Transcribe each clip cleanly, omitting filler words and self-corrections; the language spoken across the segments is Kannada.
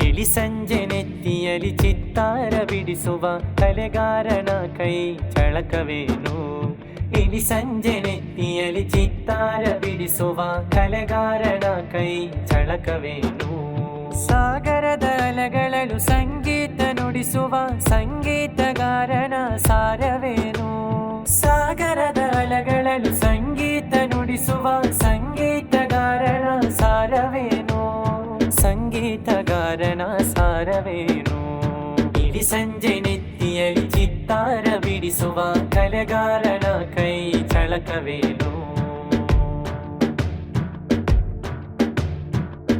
ಇಳಿ ಸಂಜೆ ನೆತ್ತಿಯಲಿ ಚಿತ್ತಾರ ಬಿಡಿಸುವ ಕಲೆಗಾರನ ಕೈ ಚಳಕವೇನು. ಇಳಿ ಸಂಜೆ ನೆತ್ತಿಯಲಿ ಚಿತ್ತಾರ ಬಿಡಿಸುವ ಕಲೆಗಾರನ ಕೈ ಚಳಕವೇನು. ಸಾಗರದ ಅಲೆಗಳಲು ಸಂಗೀತ ನುಡಿಸುವ ಸಂಗೀತಗಾರನ ಸಾರವೇನು. ಸಾಗರದ ಅಲೆಗಳಲು ಸಂಗೀತ ನುಡಿಸುವ ಸಂಗೀತಗಾರನ ಸಾರವೇನು. ಸಂಗೀತಗಾರನ ಸಾರವೇನು. ಇಳಿ ಸಂಜೆ ನೆತ್ತಿಯಲಿ ಚಿತ್ತಾರ ಬಿಡಿಸುವ ಕಲೆಗಾರನ ಕೈ ಚಳಕವೇನು.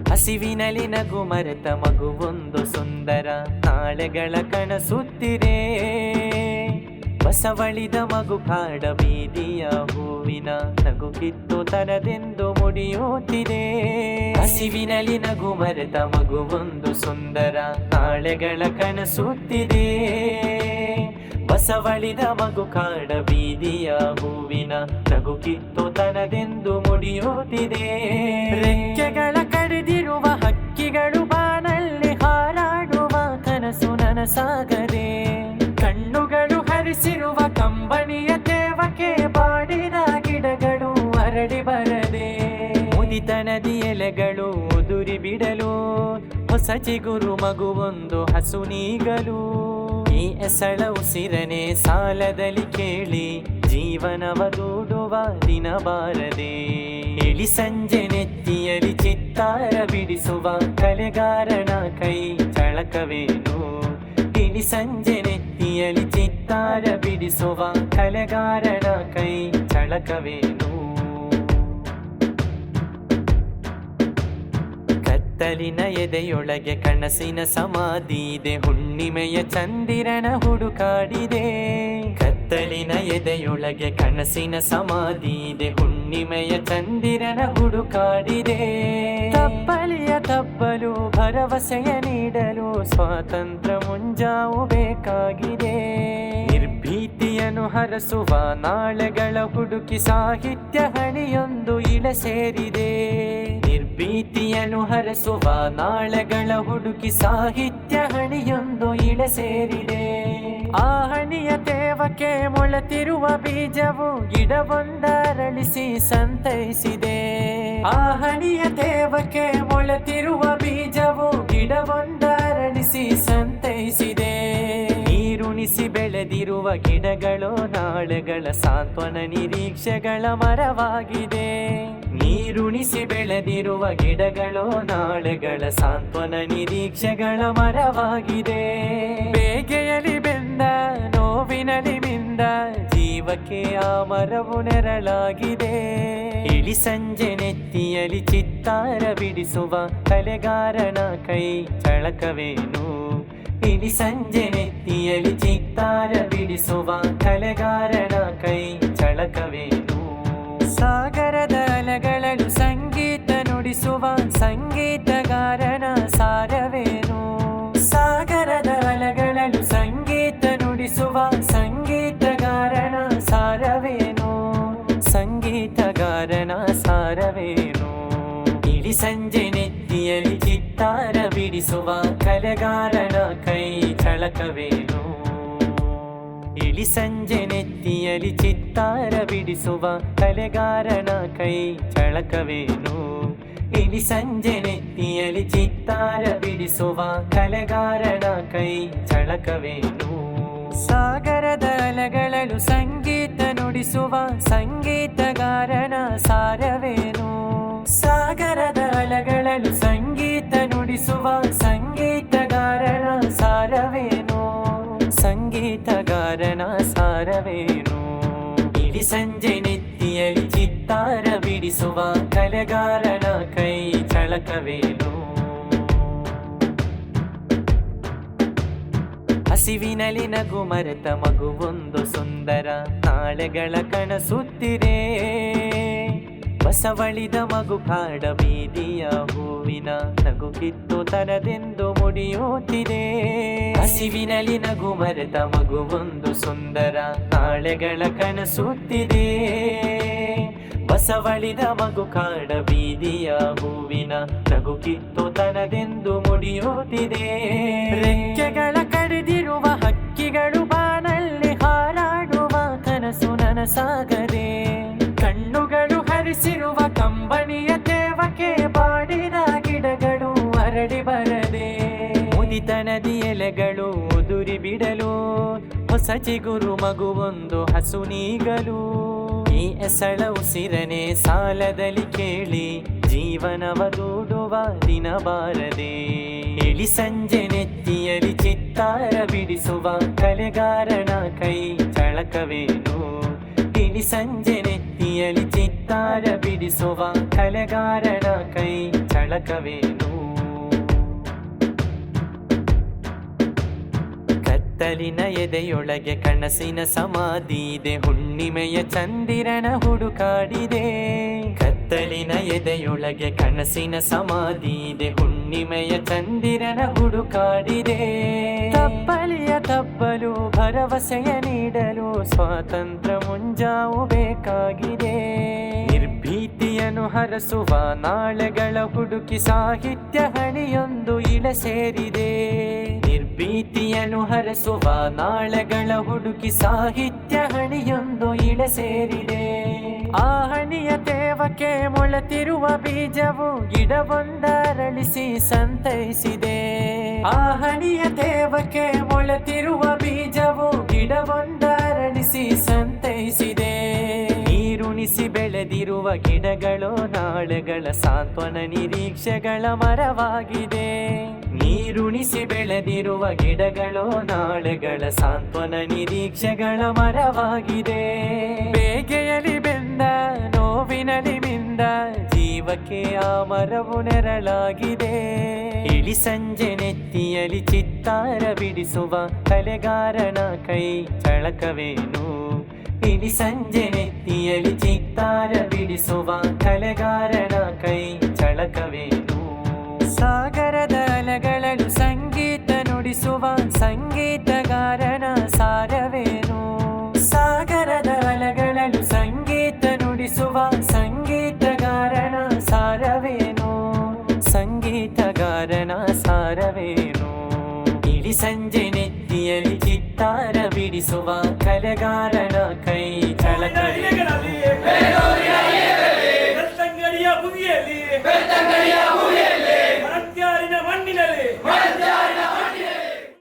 ಹಸಿವಿನಲಿ ನಗು ಮರೆತ ಮಗುವೊಂದು ಸುಂದರ ನಾಳೆಗಳ ಕನಸುತ್ತಿದೆ. ಬಸವಳಿದ ಮಗು ಕಾಡ ಬೀದಿಯ ಹೂವಿನ ನಗು ಕಿತ್ತು ತನದೆಂದು ಮುಡಿಯುತ್ತಿದೆ. ಹಸಿವಿನಲಿ ನಗು ಮರೆತ ಮಗುವೊಂದು ಸುಂದರ ನಾಳೆಗಳ ಕನಸುತ್ತಿದೆ. ಬಸವಳಿದ ಮಗು ಕಾಡ ಬೀದಿಯ ಹೂವಿನ ನಗು ಕಿತ್ತು ತನದೆಂದು ಮುಡಿಯುತ್ತಿದೆ. ರೆಕ್ಕೆಗಳ ಕಡಿದಿರುವ ಹಕ್ಕಿಗಳು ಬಾನಲ್ಲಿ ಹಾರಾಡುವ ಕನಸು ನನಸಾಗದೆ. ಕಣ್ಣುಗಳು ಹರಿಸಿರುವ ಕಂಬನಿಯ ತೇವಕ್ಕೆ ಬಾಡಿದ ಗಿಡಗಳು ಅರಳಿ ಬರದೆ. ಮುದಿತ ನದಿ ಎಲೆಗಳು ಉದುರಿ ಬಿಡಲು ಹೊಸ ಚಿಗುರು ಮಗುವೊಂದು ಹಸು ನೀಗಲು. ಈ ಎಸಳ ಉಸಿರನೆ ಸಾಲದಲ್ಲಿ ಕೇಳಿ ಜೀವನವ ದೂಡುವ ದಿನ ಬಾರದೆ. ಇಳಿ ಸಂಜೆ ನೆತ್ತಿಯಲಿ ಚಿತ್ತಾರ ಬಿಡಿಸುವ ಕಲೆಗಾರನ ಕೈ ಚಳಕವೇನು. ಇಳಿ ಸಂಜೆ ನೆತ್ತಿಯಲಿ ಚಿತ್ತಾರ ಬಿಡಿಸುವ ಕಲೆಗಾರನ ಕೈ ಚಳಕವೇನು. ಕತ್ತಲಿನ ಎದೆಯೊಳಗೆ ಕನಸಿನ ಸಮಾಧಿ ಇದೆ. ಹುಣ್ಣಿಮೆಯ ಚಂದಿರನ ಹುಡುಕಾಡಿದೆ. ಕತ್ತಲಿನ ಎದೆಯೊಳಗೆ ಕನಸಿನ ಸಮಾಧಿ ಇದೆ. ಹುಣ್ಣಿಮೆಯ ಚಂದಿರನ ಹುಡುಕಾಡಿದೆ. ತಪ್ಪಲಿಯ ತಪ್ಪಲು ಭರವಸೆಯ ನೀಡಲು ಸ್ವಾತಂತ್ರ್ಯ ಮುಂಜಾವು ಬೇಕಾಗಿದೆ. ನಿರ್ಭೀತಿಯನ್ನು ಹರಸುವ ನಾಳೆಗಳ ಹುಡುಕಿ ಸಾಹಿತ್ಯ ಹಣಿಯೊಂದು ಇಳ ಸೇರಿದೆ. ನಿರ್ಭೀತಿಯನ್ನು ಹರಸುವ ನಾಳೆಗಳ ಹುಡುಕಿ ಸಾಹಿತ್ಯ ಹಣಿಯೊಂದು ಇಳ ಸೇರಿದೆ. ಆ ಹಣಿಯ ತೇವಕ್ಕೆ ಮೊಳೆತಿರುವ ಬೀಜವು ಗಿಡವೊಂದರಳಿಸಿ ಸಂತೈಸಿದೆ. ಆ ಹಣಿಯ ತೇವಕ್ಕೆ ಮೊಳೆತಿರುವ ಬೀಜವು ಗಿಡವೊಂದರಳಿಸಿ ಸಂತೈಸಿದೆ. ನೀರುಣಿಸಿ ಬೆಳೆದಿರುವ ಗಿಡಗಳು ನಾಳೆಗಳ ಸಾಂತ್ವನ ನಿರೀಕ್ಷೆಗಳ ಮರವಾಗಿದೆ. ನೀರುಣಿಸಿ ಬೆಳೆದಿರುವ ಗಿಡಗಳು ನಾಳೆಗಳ ಸಾಂತ್ವನ ನಿರೀಕ್ಷೆಗಳ ಮರವಾಗಿದೆ. ಬೇಗೆಯಲಿ ಬೆಂದ ನೋವಿನಲಿ ಮಿಂದ ಜೀವಕ್ಕೆ ಆ ಮರವು ನೆರಳಾಗಿದೆ. ಇಳಿ ಸಂಜೆ ನೆತ್ತಿಯಲಿ ಚಿತ್ತಾರ ಬಿಡಿಸುವ ಕಲೆಗಾರನ ಕೈ ಚಳಕವೇನು. ಇಳಿ ಸಂಜೆ ನೆತ್ತಿಯಲಿ ಚಿತ್ತಾರ ಬಿಡಿಸುವ ಕಲೆಗಾರನ ಕೈ ಚಳಕವೇನು. ಸಾಗರದ ಅಲೆಗಳಲು ಸಂಗೀತ ನುಡಿಸುವ ಸಂಗೀತಗಾರನ ಸಾರವೇನು. ಸಾಗರದ ಅಲೆಗಳಲು ಸಂಗೀತ ನುಡಿಸುವ ಸಂಗೀತಗಾರನ ಸಾರವೇನು. ಸಂಗೀತಗಾರನ ಸಾರವೇನು. ಇಳಿ ಸಂಜೆ ನೆತ್ತಿಯಲಿ ಚಿತ್ತಾರ ಬಿಡಿಸುವ ಕಲೆಗಾರನ ಕೈ ಚಳಕವೇನು. ಇಳಿ ಸಂಜೆ ನೆತ್ತಿಯಲಿ ಚಿತ್ತಾರ ಬಿಡಿಸುವ ಕಲೆಗಾರನ ಕೈ ಚಳಕವೇನು. ಇಳಿ ಸಂಜೆ ನೆತ್ತಿಯಲಿ ಚಿತ್ತಾರ ಬಿಡಿಸುವ ಕಲೆಗಾರನ ಕೈ ಚಳಕವೇನು. ಸಾಗರದ ಅಲೆಗಳಲು ಸಂಗೀತ ನುಡಿಸುವ ಸಂಗೀತಗಾರನ ಸಾರವೇನು. ಸಾಗರದ ಅಲೆಗಳಲು ಸಂಗೀತ ನುಡಿಸುವ ಸಂಗೀತಗಾರನ ಸಾರವೇನು. ಸಂಗೀತಗಾರನ ಸಾರವೇನು. ಇಳಿ ಸಂಜೆ ನೆತ್ತಿಯಲಿ ಚಿತ್ತಾರ ಬಿಡಿಸುವ ಕಲೆಗಾರನ ಕೈ ಚಳಕವೇನು. ಹಸಿವಿನಲಿ ನಗು ಮರೆತ ಮಗುವೊಂದು ಸುಂದರ ನಾಳೆಗಳ ಕನಸುತ್ತಿದೆ. ಬಸವಳಿದ ಮಗು ಕಾಡ ಬೀದಿಯ ಹೂವಿನ ನಗು ಕಿತ್ತು ತನದೆಂದು ಮುಡಿಯುತ್ತಿದೆ. ಹಸಿವಿನಲಿ ನಗು ಮರೆತ ಮಗುವೊಂದು ಸುಂದರ ನಾಳೆಗಳ ಕನಸುತ್ತಿದೆ. ಬಸವಳಿದ ಮಗು ಕಾಡ ಬೀದಿಯ ಹೂವಿನ ನಗು ಕಿತ್ತುತನದೆಂದು ಮುಡಿಯುತ್ತಿದೆ. ರೆಕ್ಕೆಗಳ ಕಡಿದಿರುವ ಹಕ್ಕಿಗಳು ಬಾನಲ್ಲಿ ಹಾರಾಡುವ ಕನಸು ನನಸಾಗದೆ, ಕಣ್ಣುಗಳು ಹರಿಸಿರುವ ಕಂಬನಿಯ ತೇವಕ್ಕೆ ಬಾಡಿದ ಗಿಡಗಳು ಅರಳಿ ಬರದೆ, ಮುದಿತನದಿ ಎಲೆಗಳು ಉದುರಿ ಬಿಡಲು ಹೊಸ ಚಿಗುರು ಮಗುವೊಂದು ಹಸು ನೀಗಲು. ಈ ಎಸಳ ಉಸಿರನೆ ಸಾಲದಲ್ಲಿ ಕೇಳಿ ಜೀವನವ ದೂಡುವ ದಿನ ಬಾರದೆ. ಇಳಿ ಸಂಜೆ ನೆತ್ತಿಯಲಿ ಚಿತ್ತಾರ ಬಿಡಿಸುವ ಕಲೆಗಾರನ ಕೈ ಚಳಕವೇನು. ಇಳಿ ಸಂಜೆ ನೆತ್ತಿಯಲಿ ಚಿತ್ತಾರ ಬಿಡಿಸುವ ಕಲೆಗಾರನ ಕೈ ಚಳಕವೇನು. ಕತ್ತಲಿನ ಎದೆಯೊಳಗೆ ಕನಸಿನ ಸಮಾಧಿ ಇದೆ, ಹುಣ್ಣಿಮೆಯ ಚಂದಿರನ ಹುಡುಕಾಡಿದೆ. ಕತ್ತಲಿನ ಎದೆಯೊಳಗೆ ಕನಸಿನ ಸಮಾಧಿ ಇದೆ, ಹುಣ್ಣಿಮೆಯ ಚಂದಿರನ ಹುಡುಕಾಡಿದೆ. ತಪ್ಪಲಿಯ ತಪ್ಪಲು ಭರವಸೆಯ ನೀಡಲು ಸ್ವಾತಂತ್ರ್ಯ ಮುಂಜಾವು ಬೇಕಾಗಿದೆ. ನಿರ್ಭೀತಿಯನ್ನು ಹರಸುವ ನಾಳೆಗಳ ಹುಡುಕಿ ಸಾಹಿತ್ಯ ಹಣಿಯೊಂದು ಇಳ ಸೇರಿದೆ. ನಿರ್ಭೀತಿಯನ್ನು ಹರಸುವ ನಾಳೆಗಳ ಹುಡುಕಿ ಸಾಹಿತ್ಯ ಹಣಿಯೊಂದು ಇಳ ಸೇರಿದೆ. ಆ ಹಣಿಯ ತೇವಕ್ಕೆ ಮೊಳೆತಿರುವ ಬೀಜವು ಗಿಡವೊಂದರಳಿಸಿ ಸಂತೈಸಿದೆ. ಆ ಹಣಿಯ ತೇವಕ್ಕೆ ಮೊಳೆತಿರುವ ಬೀಜವು ಗಿಡವೊಂದರಳಿಸಿ ಸಂತೈಸಿದೆ. ನೀರುಣಿಸಿ ಬೆಳೆದಿರುವ ಗಿಡಗಳು ನಾಳೆಗಳ ಸಾಂತ್ವನ ನಿರೀಕ್ಷೆಗಳ ಮರವಾಗಿದೆ. ನೀರುಣಿಸಿ ಬೆಳೆದಿರುವ ಗಿಡಗಳು ನಾಳೆಗಳ ಸಾಂತ್ವನ ನಿರೀಕ್ಷೆಗಳ ಮರವಾಗಿದೆ. ಬೇಗೆಯಲಿ ಬೆಂದ ನೋವಿನಲಿ ಮಿಂದ ಜೀವಕ್ಕೆ ಆ ಮರವು ನೆರಳಾಗಿದೆ. ಇಳಿ ಸಂಜೆ ನೆತ್ತಿಯಲಿ ಚಿತ್ತಾರ ಬಿಡಿಸುವ ಕಲೆಗಾರನ ಕೈ ಚಳಕವೇನು. ಇಳಿ ಸಂಜೆ ನೆತ್ತಿಯಲಿ ಚಿತ್ತಾರ ಬಿಡಿಸುವ ಕಲೆಗಾರನ ಕೈ ಚಳಕವೇನು. ಸಾಗರದ ಅಲೆಗಳಲು ಸಂಗೀತ ನುಡಿಸುವ ಸಂಗೀತಗಾರನ ಸಾರವೇನು. ಸಾಗರದ ಅಲೆಗಳಲು ಸಂಗೀತ ನುಡಿಸುವ ಸಂಗೀತಗಾರನ ಸಾರವೇನು. ಸಂಗೀತಗಾರನ ಸಾರವೇನು. ಇಳಿ ಸಂಜೆ ನೆತ್ತಿಯಲಿ ಚಿತ್ತಾರ ಬಿಡಿಸುವ ಕಲೆಗಾರನ ಕೈ ಚಳಕವೇನು.